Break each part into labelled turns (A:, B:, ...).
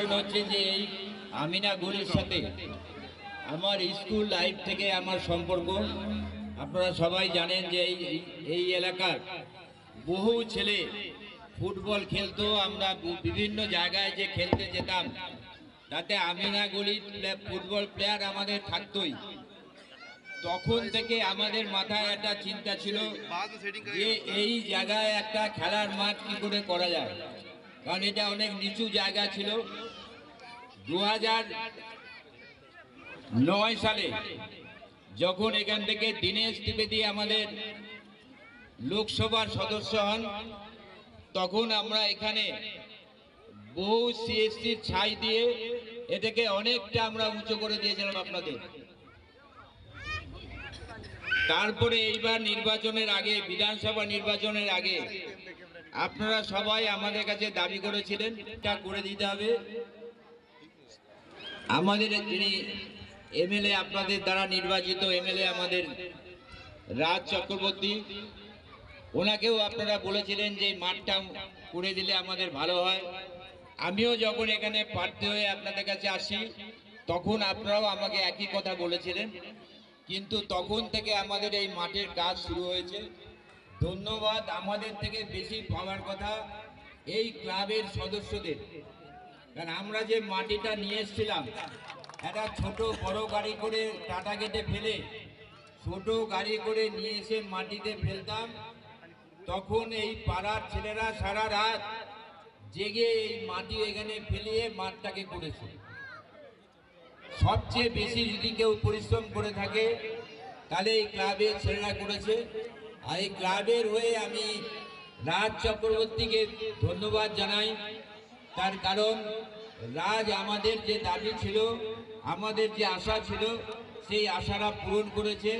A: কারণ হচ্ছে যে এই আমিনা গলির সাথে আমার স্কুল লাইফ থেকে আমার সম্পর্ক। আপনারা সবাই জানেন যে এই এলাকার বহু ছেলে ফুটবল খেলতো, আমরা বিভিন্ন জায়গায় যে খেলতে যেতাম তাতে আমিনা গলির ফুটবল প্লেয়ার আমাদের থাকতোই। তখন থেকে আমাদের মাথায় একটা চিন্তা ছিল যে এই জায়গায় একটা খেলার মাঠ কি করে করা যায়, কারণ এটা অনেক নিচু জায়গা ছিল। 2009 সালে যখন এখান থেকে দীনেশ ত্রিবেদী আমাদের লোকসভার সদস্য হন, তখন আমরা এখানে বহু সিএসসির ছাই দিয়ে এটাকে অনেকটা আমরা উঁচু করে দিয়েছিলাম আপনাদের। তারপরে এইবার নির্বাচনের আগে, বিধানসভা নির্বাচনের আগে আপনারা সবাই আমাদের কাছে দাবি করেছিলেন এটা করে দিতে হবে। আমাদের যিনি এমএলএ, আপনাদের দ্বারা নির্বাচিত এমএলএ আমাদের রাজ চক্রবর্তী, ওনাকেও আপনারা বলেছিলেন যে মাঠটা করে দিলে আমাদের ভালো হয়। আমিও যখন এখানে প্রার্থী হয়ে আপনাদের কাছে আসি তখন আপনারাও আমাকে একই কথা বলেছিলেন, কিন্তু তখন থেকে আমাদের এই মাঠের কাজ শুরু হয়েছে। ধন্যবাদ আমাদের থেকে বেশি পাওয়ার কথা এই ক্লাবের সদস্যদের, কারণ আমরা যে মাটিটা নিয়ে এসেছিলাম একটা ছোট বড় গাড়ি করে টাটা গেটে ফেলে ছোট গাড়ি করে নিয়ে এসে মাটিতে ফেলতাম, তখন এই পাড়ার ছেলেরা সারা রাত জেগে এই মাটি এখানে ফেলিয়ে মাঠটাকে করেছে। সবচেয়ে বেশি যদি কেউ পরিশ্রম করে থাকে তাহলে এই ক্লাবের ছেলেরা করেছে। আর এই ক্লাবের হয়ে আমি রাজ চক্রবর্তীকে ধন্যবাদ জানাই, তার কারণ রাজ আমাদের যে দাবি ছিল, আমাদের যে আশা ছিল, সেই আশাটা পূরণ করেছে।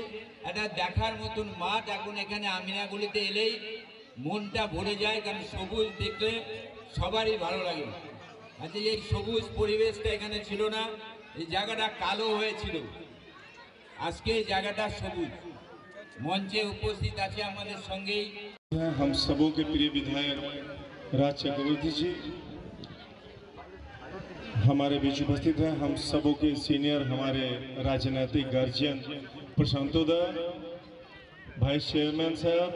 A: একটা দেখার মতন মাঠ এখন এখানে আমিনাগুলিতে এলেই মনটা ভরে যায়, কারণ সবুজ দেখলে সবারই ভালো লাগে। আচ্ছা, এই সবুজ পরিবেশটা এখানে ছিল না, এই জায়গাটা কালো হয়েছিল, আজকে এই জায়গাটা সবুজ। মঞ্চে উপস্থিত আছে আমাদের সঙ্গেই
B: हम सबों के प्रिय विधायक राज चक्रवर्ती जी हमारे बीच उपस्थित हैं। हम सबों के सीनियर हमारे राजनीतिक गार्जियन प्रशांतोदा, वाइस चेयरमैन साहब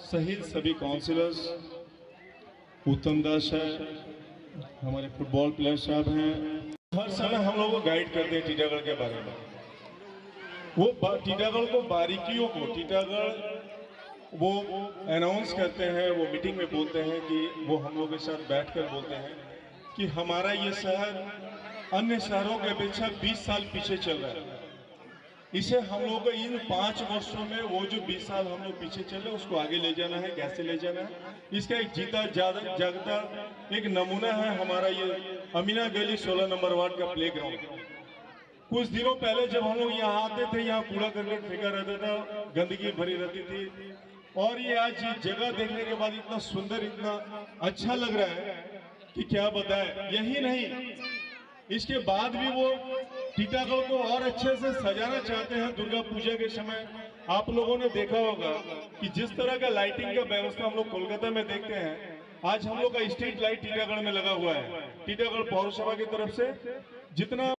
B: सहित सभी काउंसिलर्स, उत्तम दास है, हमारे फुटबॉल प्लेयर साहब हैं। हर समय हम लोग को गाइड करते हैं टीटागढ़ के बारे में। वो टीटागढ़ को बारीकियों को टीटागढ़ वो अनाउंस करते हैं, वो मीटिंग में बोलते हैं कि वो हम लोग के साथ बैठकर बोलते हैं कि हमारा ये शहर अन्य शहरों के अपेक्षा 20 साल पीछे चल रहा है। इसे हम लोग को इन 5 वर्षों में वो जो 20 साल हम लोग पीछे चल रहे हैं उसको आगे ले जाना है। कैसे ले जाना है, इसका एक जीता जागता एक नमूना है हमारा ये अमीना गली 16 नंबर वार्ड का प्ले ग्राउंड। कुछ दिनों पहले जब हम लोग यहाँ आते थे, यहाँ कूड़ा करकट फेंका रहता था, गंदगी भरी रहती थी, और ये आज ये जगह देखने के बाद इतना सुंदर, इतना अच्छा लग रहा है कि क्या बताएं। यही नहीं, इसके बाद भी वो टीटागढ़ को और अच्छे से सजाना चाहते हैं। दुर्गा पूजा के समय आप लोगों ने देखा होगा कि जिस तरह का लाइटिंग का व्यवस्था हम लोग कोलकाता में देखते हैं, आज हम लोग का स्ट्रीट लाइट टीटागढ़ में लगा हुआ है। टीटागढ़ पौरसभा की तरफ से जितना